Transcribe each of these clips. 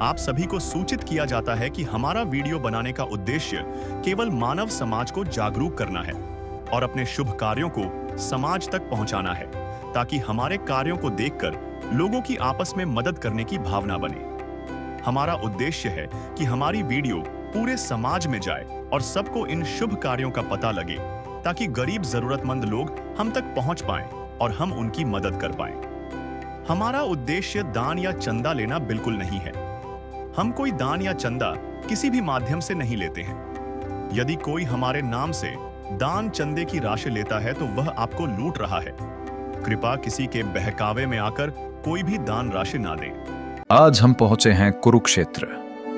आप सभी को सूचित किया जाता है कि हमारा वीडियो बनाने का उद्देश्य केवल मानव समाज को जागरूक करना है और अपने शुभ कार्यों को समाज तक पहुंचाना है, ताकि हमारे कार्यों को देखकर लोगों की आपस में मदद करने की भावना बने। हमारा उद्देश्य है कि हमारी वीडियो पूरे समाज में जाए और सबको इन शुभ कार्यों का पता लगे, ताकि गरीब जरूरतमंद लोग हम तक पहुंच पाएं और हम उनकी मदद कर पाएं। हमारा उद्देश्य दान या चंदा लेना बिल्कुल नहीं है। हम कोई दान या चंदा किसी भी माध्यम से नहीं लेते हैं। यदि कोई हमारे नाम से दान चंदे की राशि लेता है तो वह आपको लूट रहा है। कृपया किसी के बहकावे में आकर कोई भी दान राशि ना दें। आज हम पहुंचे हैं कुरुक्षेत्र,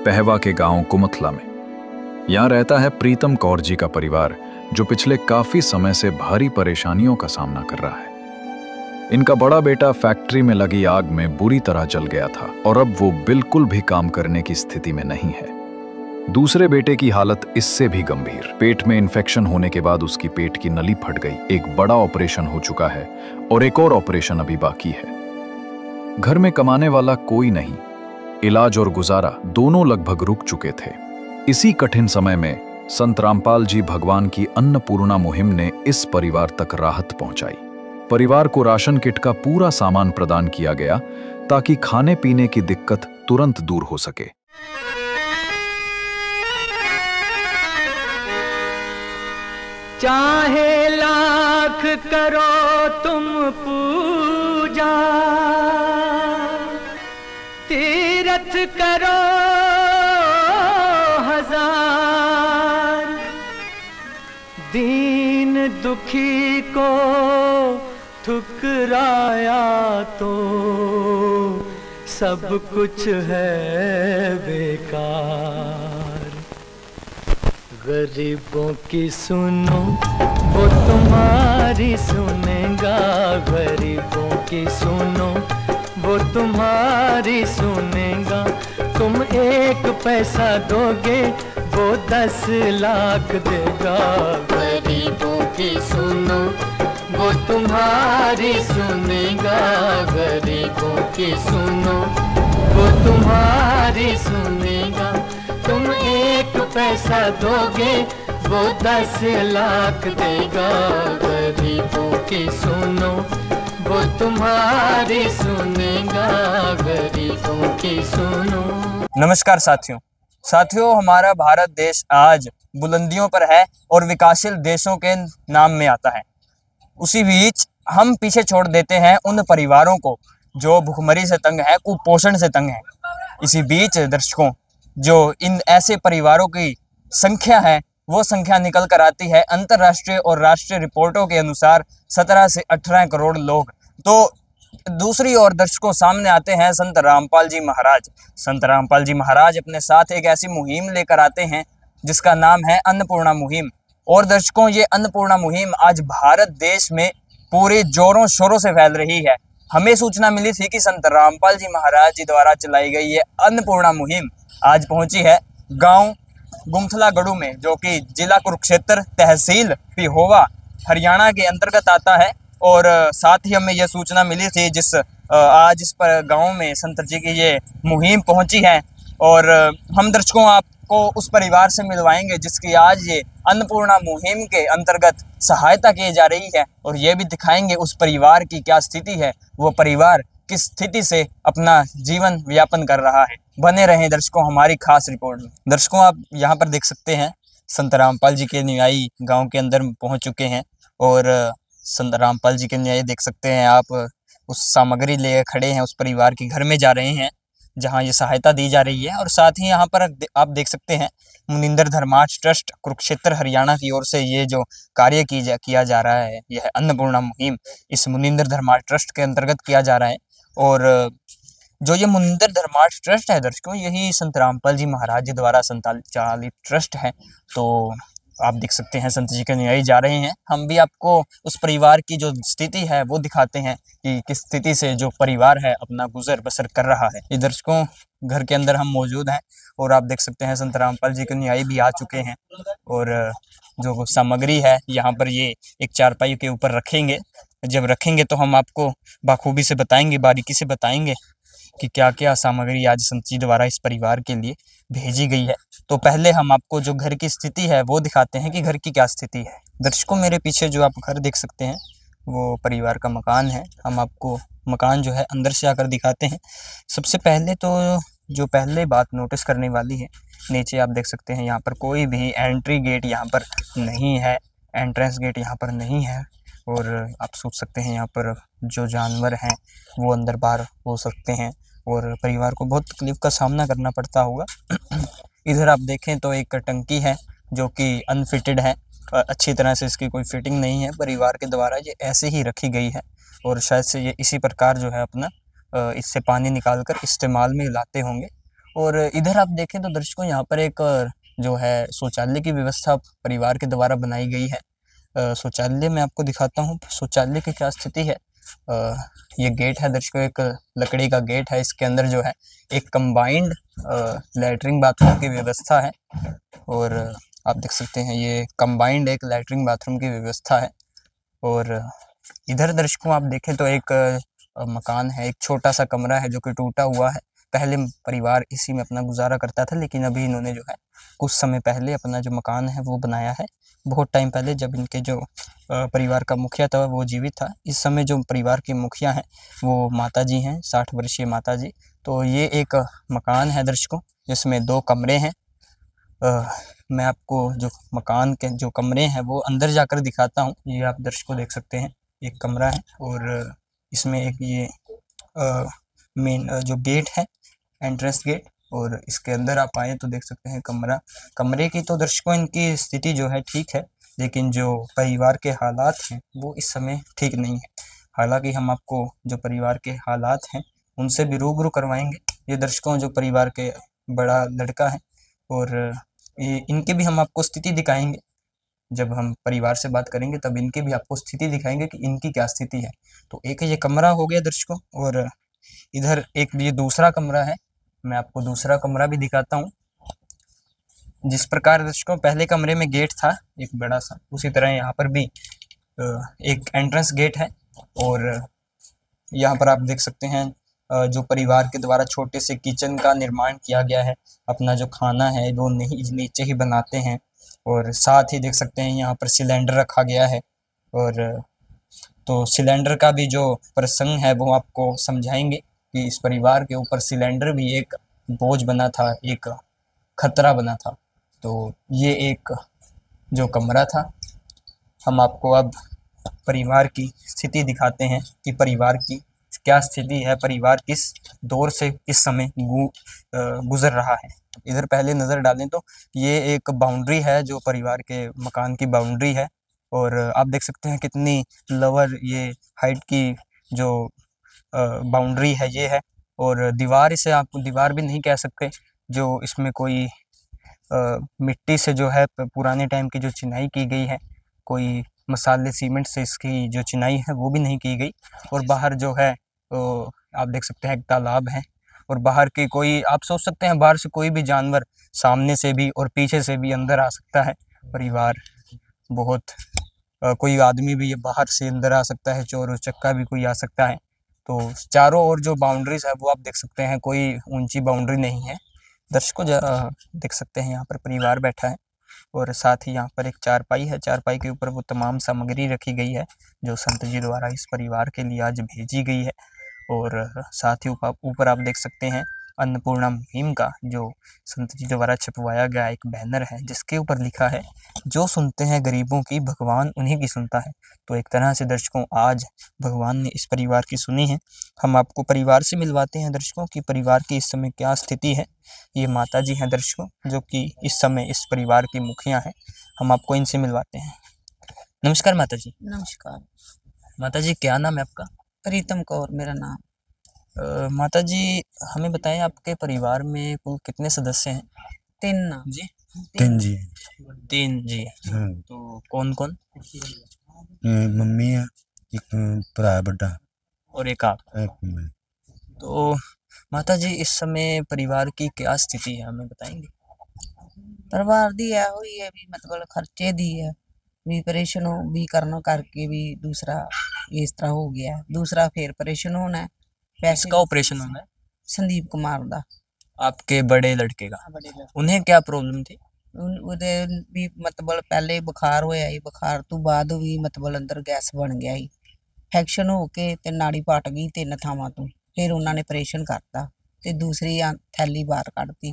पहवा के गांव कुमथला में। यहाँ रहता है प्रीतम कौर जी का परिवार, जो पिछले काफी समय से भारी परेशानियों का सामना कर रहा है। इनका बड़ा बेटा फैक्ट्री में लगी आग में बुरी तरह जल गया था और अब वो बिल्कुल भी काम करने की स्थिति में नहीं है। दूसरे बेटे की हालत इससे भी गंभीर। पेट में इन्फेक्शन होने के बाद उसकी पेट की नली फट गई। एक बड़ा ऑपरेशन हो चुका है और एक और ऑपरेशन अभी बाकी है। घर में कमाने वाला कोई नहीं, इलाज और गुजारा दोनों लगभग रुक चुके थे। इसी कठिन समय में संत रामपाल जी भगवान की अन्नपूर्णा मुहिम ने इस परिवार तक राहत पहुंचाई। परिवार को राशन किट का पूरा सामान प्रदान किया गया, ताकि खाने पीने की दिक्कत तुरंत दूर हो सके। चाहे लाख करो तुम पूजा, तीरथ करो हजार, दीन दुखी को ठुकराया तो सब कुछ है बेकार। गरीबों की सुनो वो तुम्हारी सुनेगा, गरीबों की सुनो वो तुम्हारी सुनेगा। तुम 1 पैसा दोगे वो 10 लाख देगा। गरीबों की सुनो वो तुम्हारी सुनेगा, गरीबों की सुनो वो तुम्हारी सुनेगा। तुम 1 पैसा दोगे वो 10 लाख देगा। गरीबों की सुनो वो तुम्हारी सुनेगा, गरीबों की सुनो। नमस्कार साथियों, हमारा भारत देश आज बुलंदियों पर है और विकासशील देशों के नाम में आता है। उसी बीच हम पीछे छोड़ देते हैं उन परिवारों को जो भूखमरी से तंग है, कुपोषण से तंग है। इसी बीच दर्शकों, जो इन ऐसे परिवारों की संख्या है वो संख्या निकल कर आती है अंतर्राष्ट्रीय और राष्ट्रीय रिपोर्टों के अनुसार 17 से 18 करोड़ लोग। तो दूसरी ओर दर्शकों, सामने आते हैं संत रामपाल जी महाराज। संत रामपाल जी महाराज अपने साथ एक ऐसी मुहिम लेकर आते हैं जिसका नाम है अन्नपूर्णा मुहिम। और दर्शकों, ये अन्नपूर्णा मुहिम आज भारत देश में पूरे जोरों शोरों से फैल रही है। हमें सूचना मिली थी कि संत रामपाल जी महाराज जी द्वारा चलाई गई ये अन्नपूर्णा मुहिम आज पहुंची है गांव गुमथला गढ़ू में, जो कि जिला कुरुक्षेत्र, तहसील पिहोवा, हरियाणा के अंतर्गत आता है। और साथ ही हमें यह सूचना मिली थी आज इस पर गाँव में संत जी की ये मुहिम पहुंची है। और हम दर्शकों आपको उस परिवार से मिलवाएंगे जिसकी आज ये अन्नपूर्णा मुहिम के अंतर्गत सहायता की जा रही है, और ये भी दिखाएंगे उस परिवार की क्या स्थिति है, वो परिवार किस स्थिति से अपना जीवन व्यापन कर रहा है। बने रहें दर्शकों हमारी खास रिपोर्ट में। दर्शकों, आप यहाँ पर देख सकते हैं संत रामपाल जी के अनुयायी गाँव के अंदर पहुँच चुके हैं। और संत रामपाल जी के अनुयायी देख सकते हैं आप, उस सामग्री ले खड़े हैं, उस परिवार के घर में जा रहे हैं जहां ये सहायता दी जा रही है। और साथ ही यहाँ पर आप देख सकते हैं मुनिंदर धर्मार्थ ट्रस्ट कुरुक्षेत्र हरियाणा की ओर से ये जो कार्य किया जा रहा है, यह अन्नपूर्णा मुहिम इस मुनिंदर धर्मार्थ ट्रस्ट के अंतर्गत किया जा रहा है। और जो ये मुनिंदर धर्मार्थ ट्रस्ट है दर्शकों, यही संत रामपाल जी महाराज जी द्वारा संचालित ट्रस्ट है। तो आप देख सकते हैं संत जी के अनुयायी जा रहे हैं। हम भी आपको उस परिवार की जो स्थिति है वो दिखाते हैं कि किस स्थिति से जो परिवार है अपना गुजर बसर कर रहा है। ये दर्शकों, घर के अंदर हम मौजूद हैं और आप देख सकते हैं संत रामपाल जी के अनुयायी भी आ चुके हैं। और जो सामग्री है यहाँ पर ये एक चारपाई के ऊपर रखेंगे। जब रखेंगे तो हम आपको बाखूबी से बताएंगे, बारीकी से बताएंगे कि क्या क्या सामग्री आज संत जी द्वारा इस परिवार के लिए भेजी गई है। तो पहले हम आपको जो घर की स्थिति है वो दिखाते हैं कि घर की क्या स्थिति है। दर्शकों, मेरे पीछे जो आप घर देख सकते हैं वो परिवार का मकान है। हम आपको मकान जो है अंदर से आकर दिखाते हैं। सबसे पहले तो जो पहले बात नोटिस करने वाली है, नीचे आप देख सकते हैं यहाँ पर कोई भी एंट्री गेट यहाँ पर नहीं है, एंट्रेंस गेट यहाँ पर नहीं है। और आप सोच सकते हैं यहाँ पर जो जानवर हैं वो अंदर बाहर हो सकते हैं और परिवार को बहुत तकलीफ का सामना करना पड़ता होगा। इधर आप देखें तो एक टंकी है जो कि अनफिटेड है, अच्छी तरह से इसकी कोई फिटिंग नहीं है। परिवार के द्वारा ये ऐसे ही रखी गई है और शायद से ये इसी प्रकार जो है अपना इससे पानी निकालकर इस्तेमाल में लाते होंगे। और इधर आप देखें तो दर्शकों यहाँ पर एक जो है शौचालय की व्यवस्था परिवार के द्वारा बनाई गई है। शौचालय मैं आपको दिखाता हूँ शौचालय की क्या स्थिति है। ये गेट है दर्शकों, एक लकड़ी का गेट है। इसके अंदर जो है एक कंबाइंड लैट्रिन बाथरूम की व्यवस्था है और आप देख सकते हैं ये कंबाइंड एक लैट्रिन बाथरूम की व्यवस्था है। और इधर दर्शकों आप देखें तो एक मकान है, एक छोटा सा कमरा है जो कि टूटा हुआ है। पहले परिवार इसी में अपना गुजारा करता था, लेकिन अभी इन्होंने जो है कुछ समय पहले अपना जो मकान है वो बनाया है। बहुत टाइम पहले जब इनके जो परिवार का मुखिया था वो जीवित था। इस समय जो परिवार के मुखिया हैं वो माता जी हैं, 60 वर्षीय माता जी। तो ये एक मकान है दर्शकों जिसमें 2 कमरे हैं। मैं आपको जो मकान के जो कमरे हैं वो अंदर जाकर दिखाता हूँ। ये आप दर्शकों देख सकते हैं एक कमरा है और इसमें एक ये मेन जो गेट है, एंट्रेंस गेट, और इसके अंदर आप आए तो देख सकते हैं कमरे की तो दर्शकों इनकी स्थिति जो है ठीक है, लेकिन जो परिवार के हालात हैं वो इस समय ठीक नहीं है। हालांकि हम आपको जो परिवार के हालात हैं उनसे भी रूबरू करवाएंगे। ये दर्शकों जो परिवार के बड़ा लड़का है और इनके भी हम आपको स्थिति दिखाएंगे। जब हम परिवार से बात करेंगे तब इनकी भी आपको स्थिति दिखाएंगे कि इनकी क्या स्थिति है। तो एक ये कमरा हो गया दर्शकों, और इधर एक ये दूसरा कमरा है। मैं आपको दूसरा कमरा भी दिखाता हूँ। जिस प्रकार दर्शकों पहले कमरे में गेट था एक बड़ा सा, उसी तरह यहाँ पर भी एक एंट्रेंस गेट है। और यहाँ पर आप देख सकते हैं जो परिवार के द्वारा छोटे से किचन का निर्माण किया गया है। अपना जो खाना है वो नीचे ही बनाते हैं। और साथ ही देख सकते हैं यहाँ पर सिलेंडर रखा गया है। और तो सिलेंडर का भी जो प्रसंग है वो आपको समझाएंगे कि इस परिवार के ऊपर सिलेंडर भी एक बोझ बना था, एक खतरा बना था। तो ये एक जो कमरा था। हम आपको अब परिवार की स्थिति दिखाते हैं कि परिवार की क्या स्थिति है, परिवार किस दौर से किस समय गुजर रहा है। इधर पहले नज़र डालें तो ये एक बाउंड्री है जो परिवार के मकान की बाउंड्री है। और आप देख सकते हैं कितनी लोअर ये हाइट की जो बाउंड्री है ये है। और दीवार, इसे आप दीवार भी नहीं कह सकते, जो इसमें कोई मिट्टी से जो है पुराने टाइम की जो चिनाई की गई है, कोई मसाले सीमेंट से इसकी जो चिनाई है वो भी नहीं की गई। और बाहर जो है तो आप देख सकते हैं एक तालाब है। और बाहर की कोई, आप सोच सकते हैं बाहर से कोई भी जानवर सामने से भी और पीछे से भी अंदर आ सकता है। परिवार बहुत कोई आदमी भी ये बाहर से अंदर आ सकता है, चोर उचक्का भी कोई आ सकता है। तो चारों ओर जो बाउंड्रीज है वो आप देख सकते हैं, कोई ऊंची बाउंड्री नहीं है। दर्शकों देख सकते हैं यहाँ पर परिवार बैठा है और साथ ही यहाँ पर एक चारपाई है। चारपाई के ऊपर वो तमाम सामग्री रखी गई है जो संत जी द्वारा इस परिवार के लिए आज भेजी गई है। और साथ ही ऊपर आप देख सकते हैं अन्नपूर्णा मुहिम का जो संत जी द्वारा छपवाया गया एक बैनर है जिसके ऊपर लिखा है, जो सुनते हैं गरीबों की भगवान उन्हीं की सुनता है। तो एक तरह से दर्शकों आज भगवान ने इस परिवार की सुनी है। हम आपको परिवार से मिलवाते हैं दर्शकों कि परिवार की इस समय क्या स्थिति है। ये माता जी हैं दर्शकों जो कि इस समय इस परिवार की मुखिया हैं। हम आपको इनसे मिलवाते हैं। नमस्कार माता जी। नमस्कार। माता जी क्या नाम है आपका? प्रीतम कौर मेरा नाम। माता जी हमें बताएं आपके परिवार में कुल कितने सदस्य हैं? 3 नाम जी 3 जी। 3 जी। हाँ। तो कौन कौन? मम्मी है, एक भरा है बड़ा और एक आप। मैं। तो माता जी इस समय परिवार की क्या स्थिति है हमें बताएंगे? परिवार दी है हुई है भी, मतलब खर्चे दी है भी, परेशान हो भी करना करके भी दूसरा इस तरह हो गया है। दूसरा फिर परेशान होना है, पैसे इसका ऑपरेशन होना है। संदीप कुमार दा आपके बड़े लड़के का। बड़े लड़के उन्हें क्या प्रॉब्लम थी? ਉਹਦੇ ਵੀ ਮਤਲਬ ਪਹਿਲੇ ਬੁਖਾਰ ਹੋਇਆ ਸੀ, ਬੁਖਾਰ ਤੋਂ ਬਾਅਦ ਵੀ ਮਤਲਬ ਅੰਦਰ ਗੈਸ ਬਣ ਗਿਆ ਸੀ, ਇਨਫੈਕਸ਼ਨ ਹੋ ਕੇ ਤੇ ਨਾੜੀ ਪਟ ਗਈ 3 ਥਾਵਾਂ ਤੋਂ। ਫਿਰ ਉਹਨਾਂ ਨੇ ਆਪਰੇਸ਼ਨ ਕਰਤਾ ਤੇ ਦੂਸਰੀ ਥੈਲੀ ਬਾਹਰ ਕੱਢਤੀ,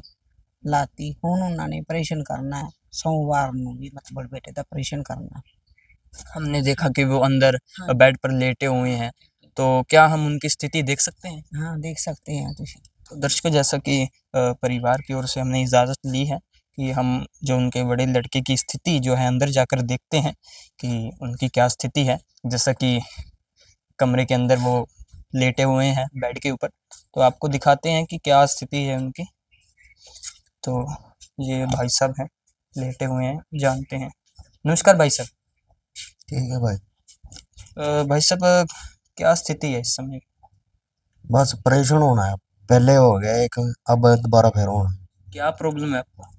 ਲਾਤੀ। ਹੁਣ ਉਹਨਾਂ ਨੇ ਆਪਰੇਸ਼ਨ ਕਰਨਾ ਹੈ, सोमवार ਨੂੰ ਵੀ ਮਤਲਬ ਬੇਟੇ ਦਾ ਆਪਰੇਸ਼ਨ ਕਰਨਾ। हमने देखा कि वो अंदर हाँ। बेड पर लेटे हुए हैं, तो क्या हम उनकी स्थिति देख सकते हैं? हाँ देख सकते हैं ਤੁਸੀਂ। तो दर्शकों, जैसा कि परिवार की ओर से हमने इजाज़त ली है कि हम जो उनके बड़े लड़के की स्थिति जो है अंदर जाकर देखते हैं कि उनकी क्या स्थिति है। जैसा कि कमरे के अंदर वो लेटे हुए हैं बेड के ऊपर, तो आपको दिखाते हैं कि क्या स्थिति है उनकी। तो ये भाई साहब हैं, लेटे हुए हैं, जानते हैं। नमस्कार भाई साहब। ठीक है भाई। भाई साहब, क्या स्थिति है इस समय? बस ऑपरेशन होना है, पहले हो गया एक, अब दोबारा फिर होना। क्या प्रॉब्लम है आपको?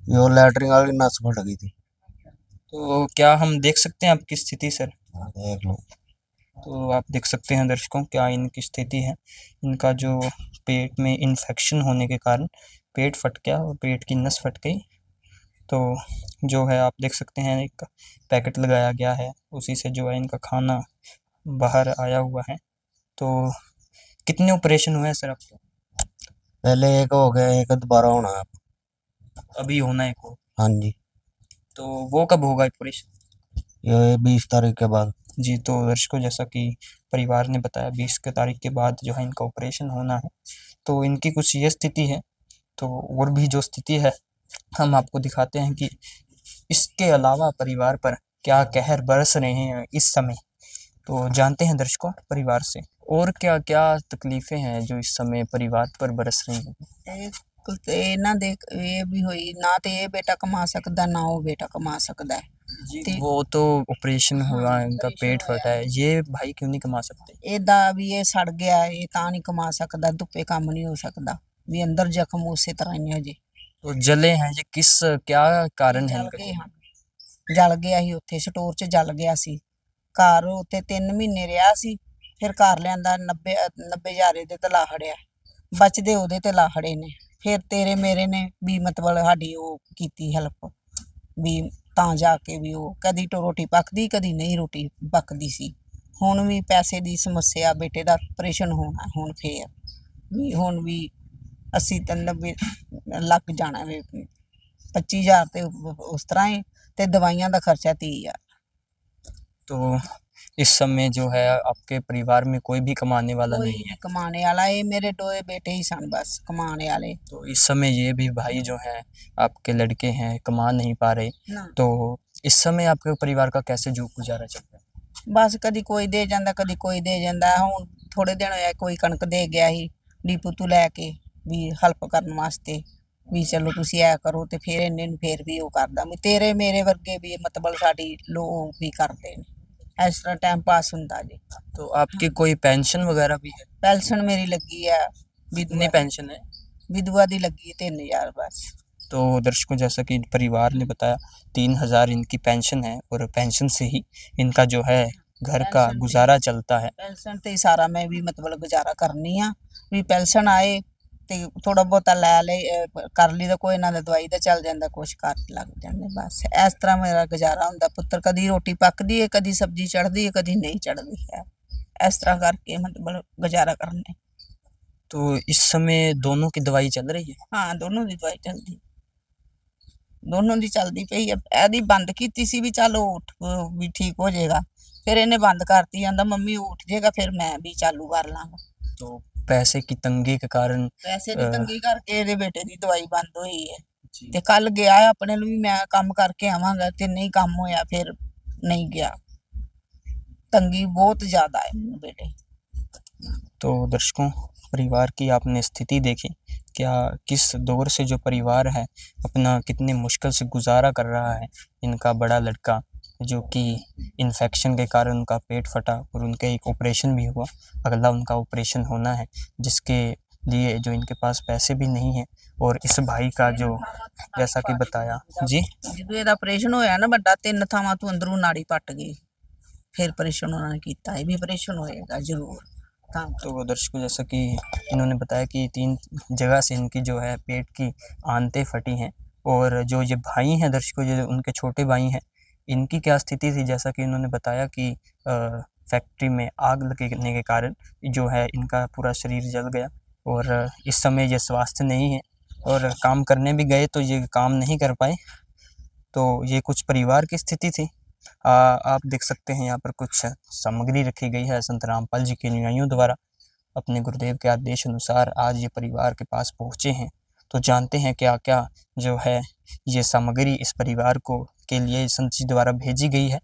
ये लैटरिन वाली नस फट गई थी। तो क्या हम देख सकते हैं आपकी स्थिति सर? देख लो। तो आप देख सकते हैं दर्शकों, क्या इनकी स्थिति है। इनका जो पेट में इन्फेक्शन होने के कारण पेट फट गया और पेट की नस फट गई। तो जो है आप देख सकते हैं एक पैकेट लगाया गया है, उसी से जो है इनका खाना बाहर आया हुआ है। तो कितने ऑपरेशन हुए हैं सर आपको? पहले एक हो गया, एक दोबारा होना है। अभी होना है को? हाँ जी। तो वो कब होगा ऑपरेशन? ये 20 तारीख के बाद। जी, तो दर्शकों, जैसा कि परिवार ने बताया 20 तारीख के बाद जो है इनका ऑपरेशन होना है। तो इनकी कुछ ये स्थिति है। तो और भी जो स्थिति है हम आपको दिखाते हैं कि इसके अलावा परिवार पर क्या कहर बरस रहे हैं इस समय। तो जानते हैं दर्शकों परिवार से और क्या क्या तकलीफें हैं जो इस समय परिवार पर बरस रही हैं। ਤੇ ਇਹਨਾਂ ਦੇ ਇਹ ਵੀ ਹੋਈ ਨਾ, ਤੇ ਇਹ ਬੇਟਾ ਕਮਾ ਸਕਦਾ ਨਾ ਉਹ ਬੇਟਾ ਕਮਾ ਸਕਦਾ ਹੈ। जी, वो तो ऑपरेशन हुआ है, इनका पेट फटा है, ये भाई क्यों नहीं कमा सकते? ਇਹਦਾ ਵੀ ਇਹ ਸੜ ਗਿਆ, ਇਹ ਤਾਂ ਨਹੀਂ ਕਮਾ ਸਕਦਾ, ਧੁੱਪੇ ਕੰਮ ਨਹੀਂ ਹੋ ਸਕਦਾ, ਵੀ ਅੰਦਰ ਜ਼ਖਮ ਉਸੇ ਤਰ੍ਹਾਂ ਹੀ ਹੈ ਜੀ। तो जले हैं ये किस क्या कारण है ਜਲ इनका? ਗਏ ਹਨ, ਜਲ ਗਿਆ ਸੀ ਉੱਥੇ ਸਟੋਰ 'ਚ, ਜਲ ਗਿਆ ਸੀ। ਘਰ ਉੱਥੇ 3 ਮਹੀਨੇ ਰਿਹਾ ਸੀ, ਫਿਰ ਘਰ ਲਿਆਂਦਾ 90,000 ਦੇ ਤੇ ਲਾਹੜਿਆ, ਬਚਦੇ ਉਹਦੇ ਤੇ ਲਾਹੜੇ ਨੇ। ਫਿਰ ਤੇਰੇ ਮੇਰੇ ਨੇ ਵੀ ਮਤਲਬ ਸਾਡੀ ਉਹ ਕੀਤੀ ਹੈਲਪ, ਵੀ ਤਾਂ ਜਾ ਕੇ ਵੀ ਉਹ ਕਦੀ ਰੋਟੀ ਪੱਕਦੀ, ਕਦੀ ਨਹੀਂ ਰੋਟੀ ਪੱਕਦੀ ਸੀ। ਹੁਣ ਵੀ ਪੈਸੇ ਦੀ ਸਮੱਸਿਆ, ਬੇਟੇ ਦਾ ਆਪਰੇਸ਼ਨ ਹੋਣਾ ਹੁਣ ਫੇਰ ਵੀ, ਹੁਣ ਵੀ 80 ਤੇ 90 ਲੱਗ ਜਾਣਾ ਵੇ, 25,000 ਤੇ ਉਸ ਤਰ੍ਹਾਂ ਹੀ, ਤੇ ਦਵਾਈਆਂ ਦਾ ਖਰਚਾ 30,000। तो इस समय जो है आपके परिवार में कोई भी कमाने वाला कोई नहीं है। कमाने वाला, ये मेरे 2 बेटे ही सन बस कमाने वाले। तो इस समय ये भी भाई जो है आपके लड़के हैं कमा नहीं पा रहे। ना तो इस समय आपके परिवार का कैसे जो गुजारा चल रहा है? बस कदी कोई दे जांदा, कदी कोई दे जांदा। हुण थोड़े दिन होया कोई कणक दे गया ही ਡੀਪੂ ਤੋਂ ਲੈ ਕੇ ਵੀ ਹੈਲਪ ਕਰਨ ਵਾਸਤੇ, ਵੀ ਚਲੋ ਤੁਸੀਂ ਐ ਕਰੋ, ਤੇ ਫਿਰ ਇੰਨੇ ਨੂੰ ਫਿਰ ਵੀ ਉਹ ਕਰਦਾ ਵੀ ਤੇਰੇ ਮੇਰੇ ਵਰਗੇ ਵੀ ਮਤਲਬ ਸਾਡੀ ਲੋ ਵੀ ਕਰਦੇ ਨੇ। ਇਸ ਤਰ੍ਹਾਂ ਟਾਈਮ ਪਾਸ ਹੁੰਦਾ ਜੀ। तो आपकी कोई पेंशन वगैरह भी है? ਪੈਨਸ਼ਨ ਮੇਰੀ ਲੱਗੀ ਆ, कितनी पेंशन है? विधवा दी लगी 3,000 बस। तो दर्शकों, जैसा कि परिवार ने बताया 3,000 इनकी पेंशन है और पेंशन से ही इनका जो है घर का पेंशन गुजारा चलता है। ਪੈਨਸ਼ਨ ਤੇ ਹੀ ਸਾਰਾ ਮੈਂ ਵੀ ਮਤਲਬ ਗੁਜ਼ਾਰਾ ਕਰਨੀ ਆ, ਵੀ ਪੈਨਸ਼ਨ ਆਏ ਤੇ ਥੋੜਾ ਬਹੁਤਾ ਲੈ ਕਰ ਲਈ ਤਾਂ ਕੋਈ ਨਾ, ਦਵਾਈ ਦਾ ਚੱਲ ਜਾਂਦਾ, ਕੁਛ ਕਰ ਲੱਗ ਜਾਂਦੇ। ਬਸ ਇਸ ਤਰ੍ਹਾਂ ਮੇਰਾ ਗੁਜ਼ਾਰਾ ਹੁੰਦਾ। ਪੁੱਤਰ ਕਦੀ ਰੋਟੀ ਪੱਕਦੀ ਹੈ, ਕਦੀ ਸਬਜ਼ੀ ਚੜ੍ਹਦੀ ਹੈ, ਕਦੀ ਨਹੀਂ ਚੜ੍ਹਦੀ ਹੈ। ਇਸ ਤਰ੍ਹਾਂ ਕਰਕੇ ਮਤਲਬ ਗੁਜ਼ਾਰਾ ਕਰਨੇ। तो इस समय दोनों की दवाई चल रही है? ਹਾਂ ਦੋਨੋਂ ਦੀ ਦਵਾਈ ਚੱਲਦੀ, ਦੋਨੋਂ ਦੀ ਚੱਲਦੀ ਪਈ ਹੈ। ਇਹਦੀ ਬੰਦ ਕੀਤੀ ਸੀ ਵੀ ਚੱਲ ਉੱਠ ਵੀ ਠੀਕ ਹੋ ਜਾਏਗਾ, ਫਿਰ ਇਹਨੇ ਬੰਦ ਕਰਤੀ, ਕਹਿੰਦਾ ਮੰਮੀ ਉੱਠ ਜਾਏਗਾ ਫਿਰ ਮੈਂ ਵੀ ਚਾਲੂ ਕਰ ਲਾਂਗਾ। तो पैसे की तंगी के कारण ਪੈਸੇ ਦੀ ਤੰਗੀ ਕਰਕੇ ਇਹਦੇ ਬੇਟੇ ਦੀ ਦਵਾਈ ਬੰਦ ਹੋਈ ਹੈ। जी, ਤੇ ਕੱਲ ਗਿਆ ਆਪਣੇ ਨੂੰ ਵੀ ਮੈਂ ਕੰਮ ਕਰਕੇ ਆਵਾਂਗਾ, ਤੇ ਨਹੀਂ ਕੰਮ ਹੋਇਆ ਫਿਰ ਨਹੀਂ ਗਿਆ। ਤੰਗੀ ਬਹੁਤ ਜ਼ਿਆਦਾ ਹੈ ਮੈਨੂੰ ਬੇਟੇ। तो दर्शकों, परिवार की आपने स्थिति देखी, क्या किस दौर से जो परिवार है अपना कितने मुश्किल से गुजारा कर रहा है। इनका बड़ा लड़का जो कि इन्फेक्शन के कारण उनका पेट फटा और उनके एक ऑपरेशन भी हुआ, अगला उनका ऑपरेशन होना है, जिसके लिए जो इनके पास पैसे भी नहीं हैं। और इस भाई का जो जैसा कि बताया जी, ਜਦੋਂ ਇਹਦਾ ਆਪਰੇਸ਼ਨ ਹੋਇਆ ਨਾ ਵੱਡਾ, 3 ਥਾਵਾਂ ਤੋਂ ਅੰਦਰੋਂ ਨਾੜੀ ਪੱਟ ਗਈ, ਫਿਰ ਆਪਰੇਸ਼ਨ ਉਹਨਾਂ ਨੇ ਕੀਤਾ। ਇਹ ਵੀ ਆਪਰੇਸ਼ਨ ਹੋਏਗਾ ਜ਼ਰੂਰ, काम तो दर्शकों, जैसा कि इन्होंने बताया कि 3 जगह से इनकी जो है पेट की आंतें फटी हैं, और जो ये भाई हैं दर्शकों, जो उनके छोटे भाई हैं, इनकी क्या स्थिति थी, जैसा कि इन्होंने बताया कि फैक्ट्री में आग लगने के कारण जो है इनका पूरा शरीर जल गया, और इस समय ये स्वस्थ नहीं है, और काम करने भी गए तो ये काम नहीं कर पाए। तो ये कुछ परिवार की स्थिति थी। आप देख सकते हैं यहाँ पर कुछ सामग्री रखी गई है संत रामपाल जी के अनुयायियों द्वारा। अपने गुरुदेव के आदेश अनुसार आज ये परिवार के पास पहुँचे हैं, तो जानते हैं क्या क्या जो है ये सामग्री इस परिवार को के लिए संत जी द्वारा भेजी गई है,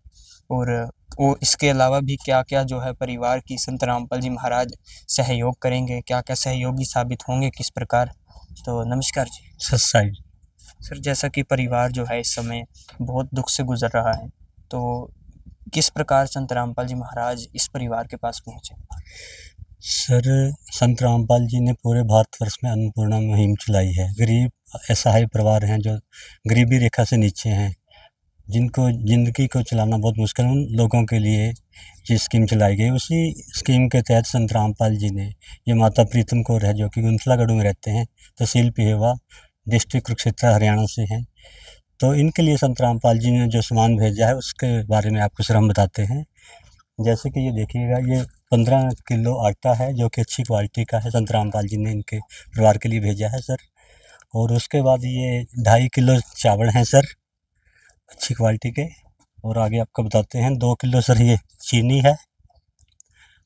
और वो इसके अलावा भी क्या क्या जो है परिवार की संत रामपाल जी महाराज सहयोग करेंगे, क्या क्या सहयोगी साबित होंगे, किस प्रकार। तो नमस्कार जी। सत्साई। सर, जैसा कि परिवार जो है इस समय बहुत दुख से गुजर रहा है, तो किस प्रकार संत रामपाल जी महाराज इस परिवार के पास पहुँचे? सर, संत रामपाल जी ने पूरे भारतवर्ष में अन्नपूर्णा मुहिम चलाई है। गरीब असहाय परिवार हैं जो गरीबी रेखा से नीचे हैं, जिनको ज़िंदगी को चलाना बहुत मुश्किल है, उन लोगों के लिए ये स्कीम चलाई गई। उसी स्कीम के तहत संत रामपाल जी ने ये माता प्रीतम कौर है, जो कि गुंथलागढ़ में रहते हैं, तहसील पिहेवा, डिस्ट्रिक्ट कुरुक्षेत्र, हरियाणा से हैं। तो इनके लिए संत रामपाल जी ने जो सामान भेजा है उसके बारे में आपको सर हम बताते हैं। जैसे कि ये देखिएगा, ये 15 किलो आटा है जो कि अच्छी क्वालिटी का है, संत रामपाल जी ने इनके परिवार के लिए भेजा है सर। और उसके बाद ये 2.5 किलो चावल हैं सर, अच्छी क्वालिटी के। और आगे आपको बताते हैं 2 किलो सर ये चीनी है,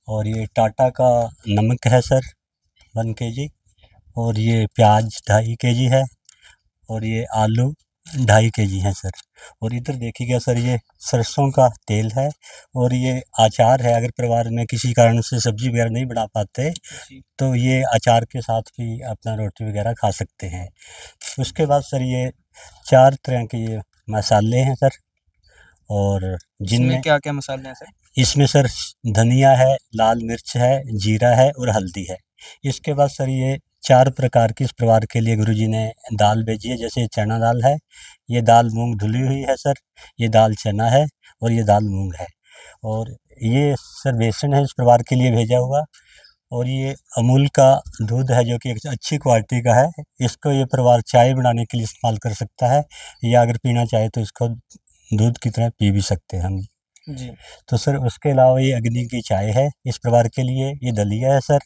और ये टाटा का नमक है सर 1 kg, और ये प्याज 2.5 kg है, और ये आलू 2.5 kg है सर। और इधर देखिएगा सर, ये सरसों का तेल है, और ये अचार है। अगर परिवार में किसी कारण से सब्जी वगैरह नहीं बना पाते तो ये अचार के साथ भी अपना रोटी वगैरह खा सकते हैं। उसके बाद सर ये 4 तरह के ये मसाले हैं सर, और जिनमें क्या क्या मसाले हैं सर? इसमें सर धनिया है, लाल मिर्च है, जीरा है और हल्दी है। इसके बाद सर ये 4 प्रकार की इस परिवार के लिए गुरुजी ने दाल भेजी है। जैसे चना दाल है, ये दाल मूंग धुली हुई है सर, ये दाल चना है, और ये दाल मूंग है। और ये सर बेसन है इस परिवार के लिए भेजा हुआ, और ये अमूल का दूध है जो कि एक अच्छी क्वालिटी का है। इसको ये परिवार चाय बनाने के लिए इस्तेमाल कर सकता है, या अगर पीना चाहे तो इसको दूध की तरह पी भी सकते हैं हम जी। तो सर उसके अलावा ये अग्नि की चाय है इस परिवार के लिए। ये दलिया है सर,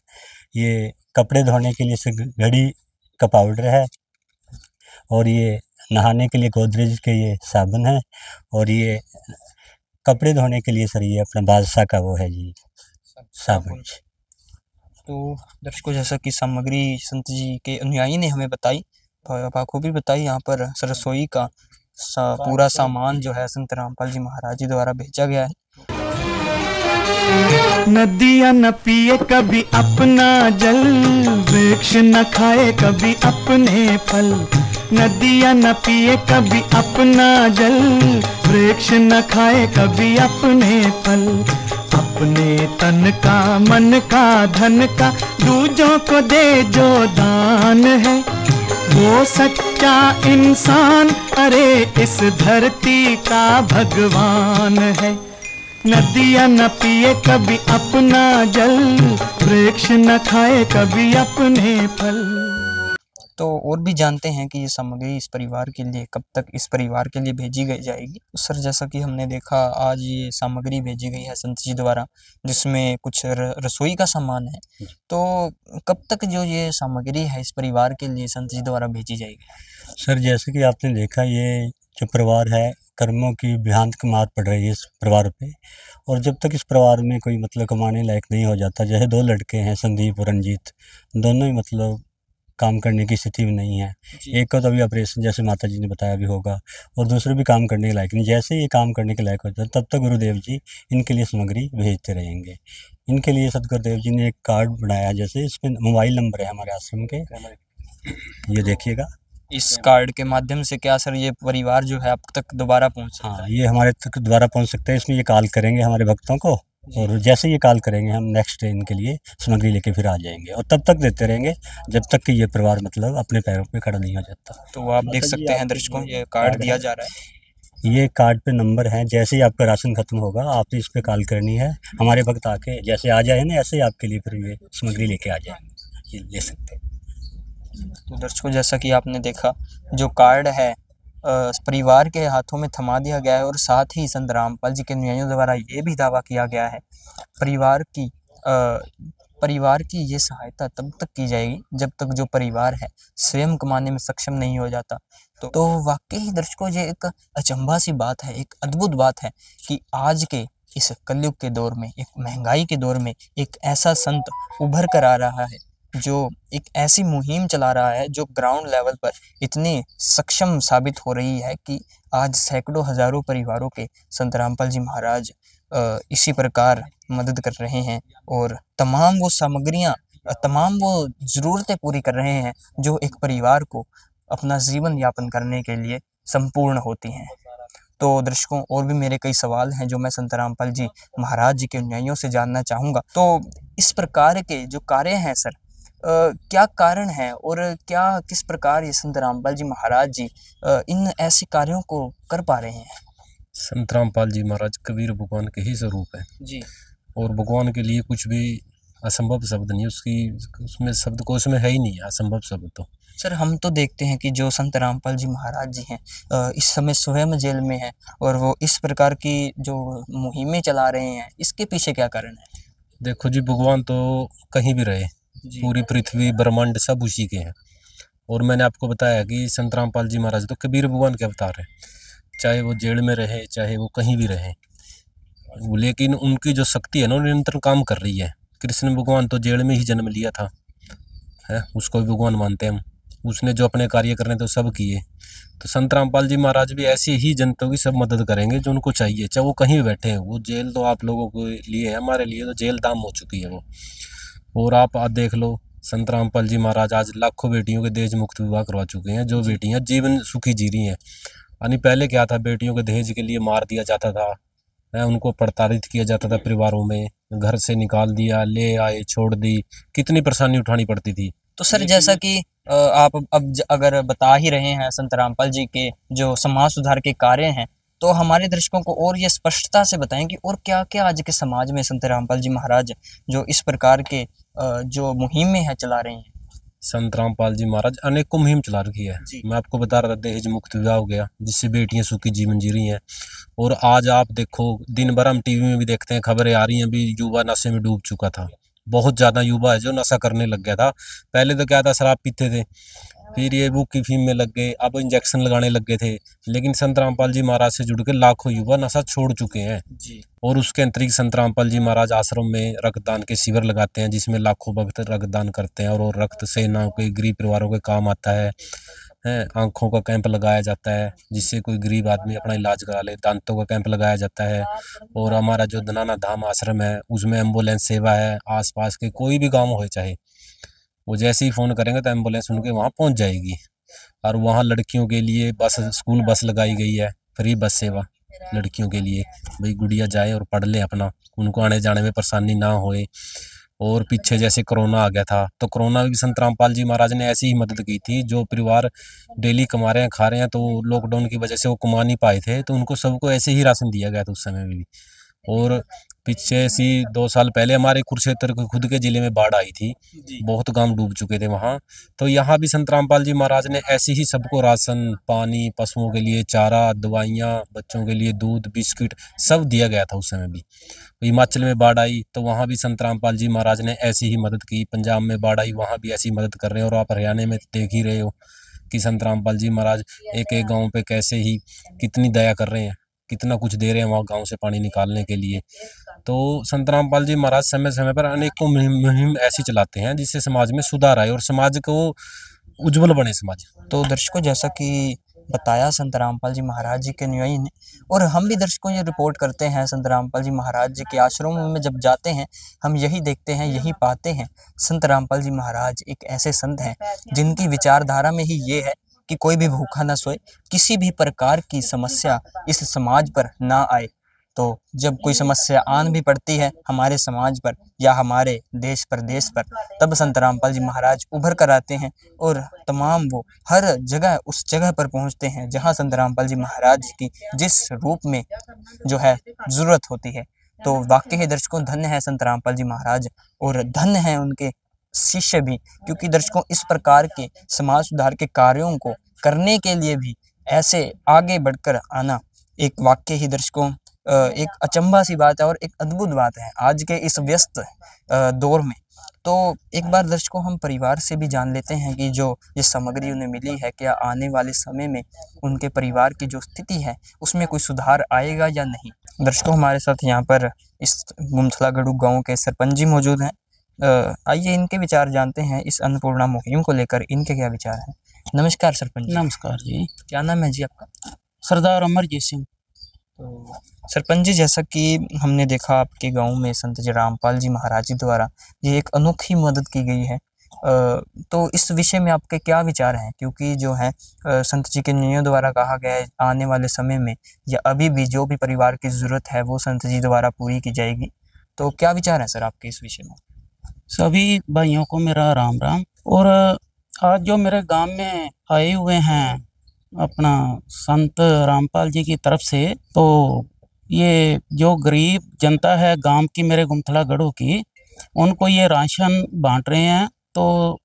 ये कपड़े धोने के लिए सर घड़ी का पाउडर है, और ये नहाने के लिए गोदरेज के ये साबुन है, और ये कपड़े धोने के लिए सर ये अपना बादशाह का वो है जी साबुन। तो दर्शकों, जैसा कि सामग्री संत जी के अनुयायी ने हमें बताई, बखूबी बताई, यहाँ पर रसोई का पूरा सामान जो है संत रामपाल जी महाराज जी द्वारा भेजा गया है। नदियाँ न पिए कभी अपना जल, वृक्ष न खाए कभी अपने फल। नदियाँ न पिए कभी अपना जल, वृक्ष न खाए कभी अपने फल। अपने तन का, मन का, धन का दूजों को दे जो दान है, वो सच्चा इंसान, अरे इस धरती का भगवान है। नदियाँ न पिए कभी अपना जल, वृक्ष न खाए कभी अपने फल। तो और भी जानते हैं कि ये सामग्री इस परिवार के लिए कब तक इस परिवार के लिए भेजी गई जाएगी। सर, जैसा कि हमने देखा आज ये सामग्री भेजी गई है संत जी द्वारा, जिसमें कुछ रसोई का सामान है, तो कब तक जो ये सामग्री है इस परिवार के लिए संत जी द्वारा भेजी जाएगी? सर, जैसे कि आपने देखा, ये जो परिवार है, कर्मों की भयानक मार पड़ रही है इस परिवार पे, और जब तक इस परिवार में कोई मतलब कमाने लायक नहीं हो जाता, जैसे 2 लड़के हैं संदीप और रंजीत, दोनों ही मतलब काम करने की स्थिति में नहीं है। एक को तो अभी ऑपरेशन जैसे माता जी ने बताया भी होगा, और दूसरे भी काम करने के लायक नहीं। जैसे ये काम करने के लायक होता है तब तक गुरुदेव जी इनके लिए सामग्री भेजते रहेंगे। इनके लिए सतगुरुदेव जी ने एक कार्ड बनाया, जैसे इस पर मोबाइल नंबर है हमारे आश्रम के, ये देखिएगा। इस कार्ड के माध्यम से क्या सर ये परिवार जो है आप तक दोबारा पहुंच सकता है? हाँ, ये हमारे तक दोबारा पहुंच सकते हैं। इसमें ये कॉल करेंगे हमारे भक्तों को, और जैसे ये कॉल करेंगे हम नेक्स्ट डे इनके लिए सामग्री लेके फिर आ जाएंगे, और तब तक देते रहेंगे जब तक कि ये परिवार मतलब अपने पैरों पे खड़ा नहीं हो जाता। तो आप देख सकते हैं दर्शकों, ये कार्ड दिया जा रहा है। ये कार्ड पे नंबर है, जैसे ही आपका राशन खत्म होगा आप इस पे कॉल करनी है, हमारे वक्त आके जैसे आ जाए ना ऐसे ही आपके लिए फिर ये सामग्री लेके आ जाएंगे, ये ले सकते हैं। तो दर्शकों, जैसा कि आपने देखा, जो कार्ड है परिवार के हाथों में थमा दिया गया है और साथ ही संत रामपाल जी के अनुयायियों द्वारा ये भी दावा किया गया है परिवार की परिवार की ये सहायता तब तक की जाएगी जब तक जो परिवार है स्वयं कमाने में सक्षम नहीं हो जाता। तो वाकई ही दर्शकों, ये एक अचंभा सी बात है, एक अद्भुत बात है कि आज के इस कलयुग के दौर में, एक महंगाई के दौर में एक ऐसा संत उभर कर आ रहा है जो एक ऐसी मुहिम चला रहा है जो ग्राउंड लेवल पर इतनी सक्षम साबित हो रही है कि आज सैकड़ों हजारों परिवारों के संत रामपाल जी महाराज इसी प्रकार मदद कर रहे हैं और तमाम वो सामग्रियां, तमाम वो ज़रूरतें पूरी कर रहे हैं जो एक परिवार को अपना जीवन यापन करने के लिए संपूर्ण होती हैं। तो दर्शकों, और भी मेरे कई सवाल हैं जो मैं संत रामपाल जी महाराज जी के अनुयायियों से जानना चाहूँगा। तो इस प्रकार के जो कार्य हैं सर, क्या कारण है और क्या किस प्रकार ये संत रामपाल जी महाराज जी इन ऐसे कार्यों को कर पा रहे हैं? संत रामपाल जी महाराज कबीर भगवान के ही स्वरूप है जी। और भगवान के लिए कुछ भी असंभव शब्द नहीं, उसमें शब्दकोश में है ही नहीं असंभव शब्द। तो सर, हम तो देखते हैं कि जो संत रामपाल जी महाराज जी हैं इस समय स्वयं जेल में हैं और वो इस प्रकार की जो मुहिमें चला रहे हैं, इसके पीछे क्या कारण है? देखो जी, भगवान तो कहीं भी रहे, पूरी पृथ्वी ब्रह्मांड सब उसी के हैं। और मैंने आपको बताया कि संत रामपाल जी महाराज तो कबीर भगवान के अवतार हैं, चाहे वो जेल में रहे चाहे वो कहीं भी रहे, लेकिन उनकी जो शक्ति है ना निरंतर काम कर रही है। कृष्ण भगवान तो जेल में ही जन्म लिया था, है उसको भी भगवान मानते हैं हम। उसने जो अपने कार्य करने तो सब किए। तो संत रामपाल जी महाराज भी ऐसी ही जनता की सब मदद करेंगे जो उनको चाहिए, चाहे वो कहीं भी बैठे हैं। वो जेल तो आप लोगों के लिए है, हमारे लिए तो जेल दाम हो चुकी है वो। और आप आज देख लो, संत रामपाल जी महाराज आज लाखों बेटियों के दहेज मुक्त विवाह करवा चुके हैं, जो बेटियां जीवन सुखी जी रही हैं। यानी पहले क्या था, बेटियों के दहेज के लिए मार दिया जाता था, उनको प्रताड़ित किया जाता था, परिवारों में घर से निकाल दिया, ले आए छोड़ दी, कितनी परेशानी उठानी पड़ती थी। तो सर, जैसा कि आप अब अगर बता ही रहे हैं संत रामपाल जी के जो समाज सुधार के कार्य हैं, तो हमारे दर्शकों को और ये स्पष्टता से बताएं कि और क्या क्या आज के समाज में संत रामपाल जी महाराज जो इस प्रकार के जो मुहिमें हैं चला रहे हैं। संत रामपाल जी महाराज अनेकों मुहिम चला रखी है। मैं आपको बता रहा था, दहेज मुक्त विवाह हो गया जिससे बेटियां सुखी जीवन जी रही हैं। और आज आप देखो, दिन भर हम टीवी में भी देखते हैं, खबरें आ रही हैं, भी युवा नशे में डूब चुका था। बहुत ज़्यादा युवा है जो नशा करने लग गया था। पहले तो क्या था, शराब पीते थे, फिर ये बुक की फीम में लग गए, अब इंजेक्शन लगाने लग गए थे। लेकिन संत रामपाल जी महाराज से जुड़ के लाखों युवा नशा छोड़ चुके हैं जी। और उसके अंतरिक्त संत रामपाल जी महाराज आश्रम में रक्तदान के शिविर लगाते हैं, जिसमें लाखों भक्त रक्तदान करते हैं और रक्त सेनाओं के गरीब परिवारों के काम आता है। आंखों का कैंप लगाया जाता है जिससे कोई गरीब आदमी अपना इलाज करा ले, दांतों का कैंप लगाया जाता है। और हमारा जो धनाना धाम आश्रम है उसमें एम्बुलेंस सेवा है। आसपास के कोई भी गाँव हो, चाहे वो जैसे ही फ़ोन करेंगे तो एम्बुलेंस उनके वहाँ पहुँच जाएगी। और वहाँ लड़कियों के लिए बस, स्कूल बस लगाई गई है, फ्री बस सेवा लड़कियों के लिए, भाई गुड़िया जाए और पढ़ ले अपना, उनको आने जाने में परेशानी ना होए। और पीछे जैसे कोरोना आ गया था, तो कोरोना में भी संत रामपाल जी महाराज ने ऐसी ही मदद की थी। जो परिवार डेली कमा रहे हैं, खा रहे हैं, तो लॉकडाउन की वजह से वो कमा नहीं पाए थे, तो उनको सबको ऐसे ही राशन दिया गया था उस समय में भी। और पीछे सी 2 साल पहले हमारे कुरुक्षेत्र के खुद के जिले में बाढ़ आई थी, बहुत गांव डूब चुके थे वहाँ। तो यहाँ भी संत रामपाल जी महाराज ने ऐसे ही सबको राशन पानी, पशुओं के लिए चारा, दवाइयाँ, बच्चों के लिए दूध बिस्किट सब दिया गया था उस समय भी। हिमाचल में बाढ़ आई तो वहाँ भी संत रामपाल जी महाराज ने ऐसी ही मदद की। पंजाब में बाढ़ आई, वहाँ भी ऐसी मदद कर रहे हैं। और आप हरियाणा में देख ही रहे हो कि संत रामपाल जी महाराज एक एक गाँव पे कैसे ही कितनी दया कर रहे हैं, कितना कुछ दे रहे हैं वहाँ गाँव से पानी निकालने के लिए। तो संत रामपाल जी महाराज समय समय पर अनेकों मुहिम ऐसी चलाते हैं जिससे समाज में सुधार आए और समाज को उज्जवल बने समाज। तो दर्शकों, जैसा कि बताया संत रामपाल जी महाराज जी के अनुयायी ने, और हम भी दर्शकों ये रिपोर्ट करते हैं संत रामपाल जी महाराज जी के आश्रमों में जब जाते हैं, हम यही देखते हैं, यही पाते हैं। संत रामपाल जी महाराज एक ऐसे संत हैं जिनकी विचारधारा में ही ये है कि कोई भी भूखा ना सोए, किसी भी प्रकार की समस्या इस समाज पर ना आए। तो जब कोई समस्या आन भी पड़ती है हमारे समाज पर या हमारे देश प्रदेश पर, तब संत रामपाल जी महाराज उभर कर आते हैं और तमाम वो हर जगह उस जगह पर पहुंचते हैं जहां संत रामपाल जी महाराज की जिस रूप में जो है ज़रूरत होती है। तो वाकई ही दर्शकों, धन्य है संत रामपाल जी महाराज और धन्य है उनके शिष्य भी, क्योंकि दर्शकों इस प्रकार के समाज सुधार के कार्यों को करने के लिए भी ऐसे आगे बढ़कर आना एक वाकई ही दर्शकों एक अचंभा सी बात है और एक अद्भुत बात है आज के इस व्यस्त दौर में। तो एक बार दर्शकों हम परिवार से भी जान लेते हैं कि जो ये सामग्री उन्हें मिली है, क्या आने वाले समय में उनके परिवार की जो स्थिति है उसमें कोई सुधार आएगा या नहीं। दर्शकों, हमारे साथ यहाँ पर इस गुमथला गढ़ू गाँव के सरपंच जी मौजूद हैं। आइए इनके विचार जानते हैं इस अन्नपूर्णा मुहिम को लेकर, इनके क्या विचार हैं। नमस्कार सरपंच जी। नमस्कार जी। क्या नाम है जी आपका? सरदार अमरजीत सिंह। तो सरपंच जी, जैसा कि हमने देखा आपके गांव में संत जी रामपाल जी महाराज जी द्वारा ये एक अनोखी मदद की गई है, तो इस विषय में आपके क्या विचार हैं? क्योंकि जो है संत जी के नियों द्वारा कहा गया है आने वाले समय में या अभी भी जो भी परिवार की ज़रूरत है वो संत जी द्वारा पूरी की जाएगी। तो क्या विचार है सर आपके इस विषय में? सभी भाइयों को मेरा राम राम। और आज जो मेरे गांव में आए हुए हैं अपना संत रामपाल जी की तरफ से, तो ये जो गरीब जनता है गांव की मेरे गुमथला गढ़ू की, उनको ये राशन बांट रहे हैं। तो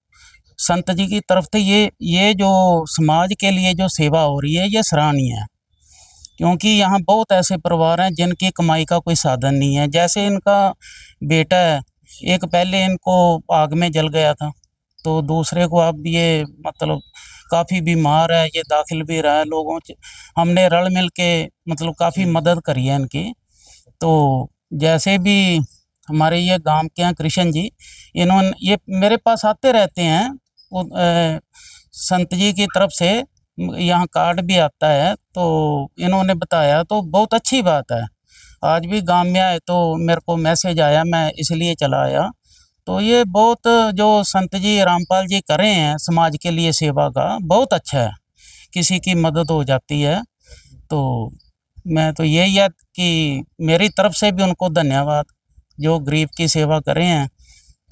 संत जी की तरफ से ये जो समाज के लिए जो सेवा हो रही है ये सराहनीय है, क्योंकि यहाँ बहुत ऐसे परिवार हैं जिनकी कमाई का कोई साधन नहीं है। जैसे इनका बेटा है, एक पहले इनको आग में जल गया था, तो दूसरे को अब ये मतलब काफ़ी बीमार है, ये दाखिल भी रहा है। लोगों हमने रल मिल के मतलब काफ़ी मदद करी है इनकी। तो जैसे भी हमारे ये गांव के हैं कृष्ण जी, इन्होंने ये मेरे पास आते रहते हैं, वो संत जी की तरफ से यहाँ कार्ड भी आता है, तो इन्होंने बताया, तो बहुत अच्छी बात है। आज भी गांव में आए तो मेरे को मैसेज आया, मैं इसलिए चला आया। तो ये बहुत जो संत जी रामपाल जी कर रहे हैं समाज के लिए सेवा का, बहुत अच्छा है, किसी की मदद हो जाती है। तो मैं तो यही है कि मेरी तरफ से भी उनको धन्यवाद, जो गरीब की सेवा कर रहे हैं,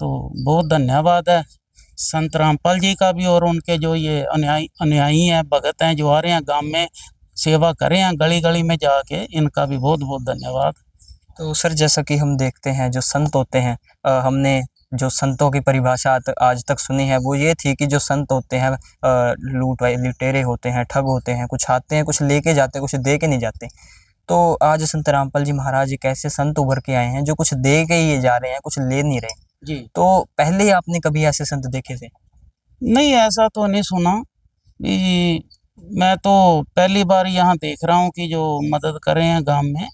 तो बहुत धन्यवाद है संत रामपाल जी का भी। और उनके जो ये अनुयायी हैं, भगत हैं, जो आ रहे हैं गांव में सेवा कर रहे हैं गली गली में जाके, इनका भी बहुत बहुत धन्यवाद। तो सर, जैसा कि हम देखते हैं जो संत होते हैं, हमने जो संतों की परिभाषा आज तक सुनी है वो ये थी कि जो संत होते हैं लुटेरे होते हैं, ठग होते हैं, कुछ आते हैं, कुछ लेके जाते हैं, कुछ दे के नहीं जाते। तो आज संत रामपाल जी महाराज एक ऐसे संत उभर के आए हैं जो कुछ दे के ही जा रहे हैं, कुछ ले नहीं रहे जी। तो पहले आपने कभी ऐसे संत देखे थे? नहीं, ऐसा तो नहीं सुना। मैं तो पहली बार यहाँ देख रहा हूँ कि जो मदद कर रहे हैं गांव में,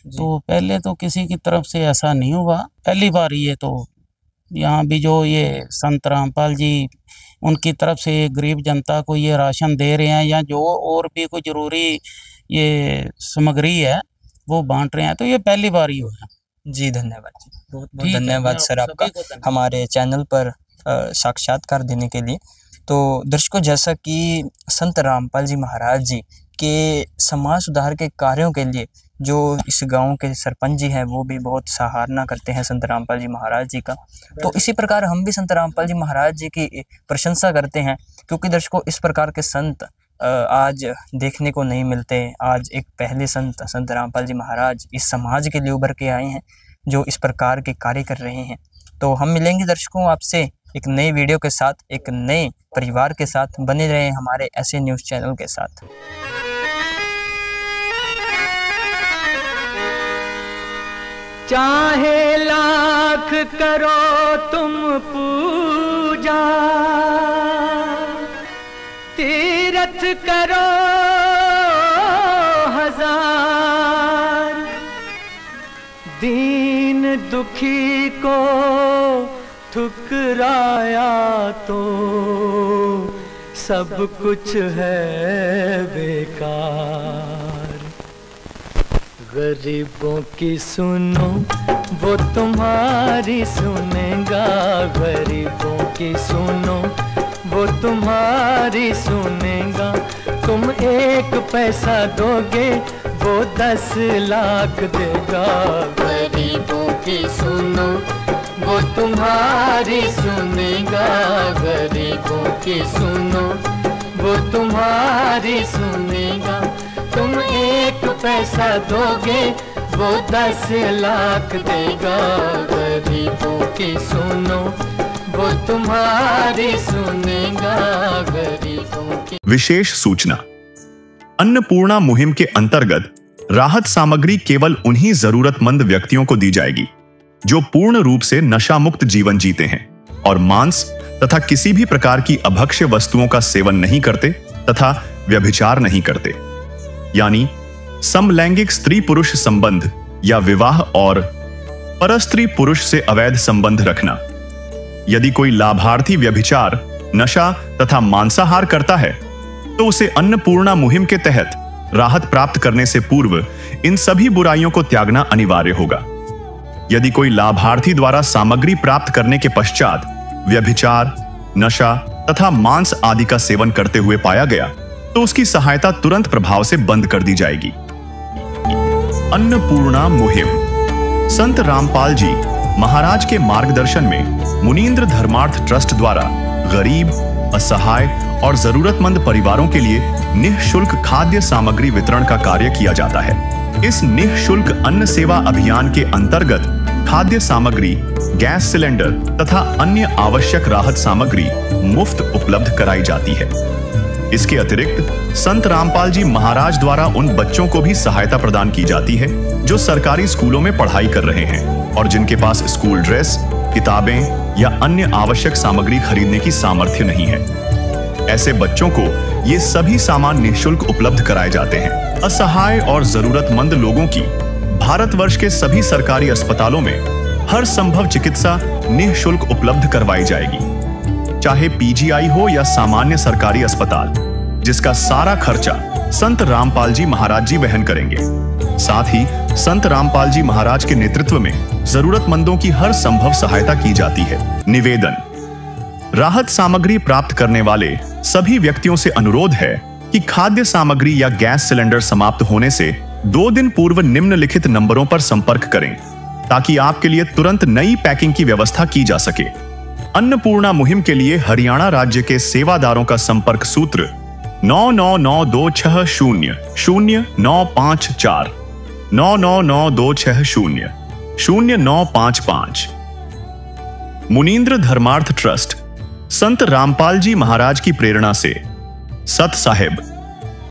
तो पहले तो किसी की तरफ से ऐसा नहीं हुआ, पहली बार ये तो यहाँ भी जो ये संत रामपाल जी उनकी तरफ से गरीब जनता को ये राशन दे रहे हैं, या जो और भी कोई ज़रूरी ये सामग्री है वो बांट रहे हैं, तो ये पहली बार ही हुआ है। जी धन्यवाद जी, बहुत बहुत धन्यवाद सर आपका हमारे चैनल पर साक्षात्कार देने के लिए। तो दर्शकों, जैसा कि संत रामपाल जी महाराज जी के समाज सुधार के कार्यों के लिए जो इस गांव के सरपंच जी हैं वो भी बहुत सराहना करते हैं संत रामपाल जी महाराज जी का, तो इसी प्रकार हम भी संत रामपाल जी महाराज जी की प्रशंसा करते हैं, क्योंकि दर्शकों इस प्रकार के संत आज देखने को नहीं मिलते। आज एक पहले संत रामपाल जी महाराज इस समाज के लिए उभर के आए हैं जो इस प्रकार के कार्य कर रहे हैं। तो हम मिलेंगे दर्शकों आपसे एक नई वीडियो के साथ, एक नए परिवार के साथ। बने रहें हमारे ऐसे न्यूज़ चैनल के साथ। चाहे लाख करो तुम पूजा, तीरथ करो हजार, दीन दुखी को ठुकराया तो सब कुछ है बेकार। गरीबों की सुनो वो तुम्हारी सुनेगा, गरीबों की सुनो वो तुम्हारी सुनेगा। तुम एक पैसा दोगे वो 10 लाख देगा। गरीबों की सुनो वो तुम्हारी सुनेगा, गरीबों की सुनो वो तुम्हारी सुनेगा। तुम 1 पैसा दोगे वो 10 लाख देगा। गरीबों की सुनो वो तुम्हारी सुनेगा, गरीबों की। विशेष सूचना। अन्नपूर्णा मुहिम के अंतर्गत राहत सामग्री केवल उन्हीं जरूरतमंद व्यक्तियों को दी जाएगी जो पूर्ण रूप से नशा मुक्त जीवन जीते हैं और मांस तथा किसी भी प्रकार की अभक्ष्य वस्तुओं का सेवन नहीं करते तथा व्यभिचार नहीं करते, यानी समलैंगिक स्त्री पुरुष संबंध या विवाह और परस्त्री पुरुष से अवैध संबंध रखना। यदि कोई लाभार्थी व्यभिचार, नशा तथा मांसाहार करता है तो उसे अन्नपूर्णा मुहिम के तहत राहत प्राप्त करने से पूर्व इन सभी बुराइयों को त्यागना अनिवार्य होगा। यदि कोई लाभार्थी द्वारा सामग्री प्राप्त करने के पश्चात व्यभिचार, नशा तथा मांस आदि का सेवन करते हुए पाया गया तो उसकी सहायता तुरंत प्रभाव से बंद कर दी जाएगी। अन्नपूर्णा मुहिम। संत रामपाल जी महाराज के मार्गदर्शन में मुनींद्र धर्मार्थ ट्रस्ट द्वारा गरीब, असहाय और जरूरतमंद परिवारों के लिए निःशुल्क खाद्य सामग्री वितरण का कार्य किया जाता है। इस निःशुल्क अन्न सेवा अभियान के अंतर्गत खाद्य सामग्री, गैस सिलेंडर तथा अन्य आवश्यक राहत सामग्री मुफ्त उपलब्ध कराई जाती है। इसके अतिरिक्त संत रामपाल जी महाराज द्वारा उन बच्चों को भी सहायता प्रदान की जाती है जो सरकारी स्कूलों में पढ़ाई कर रहे हैं और जिनके पास स्कूल ड्रेस, किताबें या अन्य आवश्यक सामग्री खरीदने की सामर्थ्य नहीं है। ऐसे बच्चों को ये सभी सामान निःशुल्क उपलब्ध कराए जाते हैं। असहाय और जरूरतमंद लोगों की भारतवर्ष के सभी सरकारी अस्पतालों में हर संभव चिकित्सा निःशुल्क उपलब्ध करवाई जाएगी, चाहे पीजीआई हो या सामान्य सरकारी अस्पताल, जिसका सारा खर्चा संत रामपाल जी महाराज जी वहन करेंगे। साथ ही संत रामपाल जी महाराज के नेतृत्व में जरूरतमंदों की हर संभव सहायता की जाती है। निवेदन। राहत सामग्री प्राप्त करने वाले सभी व्यक्तियों से अनुरोध है कि खाद्य सामग्री या गैस सिलेंडर समाप्त होने से 2 दिन पूर्व निम्नलिखित नंबरों पर संपर्क करें ताकि आपके लिए तुरंत नई पैकिंग की व्यवस्था की जा सके। अन्नपूर्णा मुहिम के लिए हरियाणा राज्य के सेवादारों का संपर्क सूत्र 9992600954 9992600955। मुनींद्र धर्मार्थ ट्रस्ट संत रामपाल जी महाराज की प्रेरणा से सत साहिब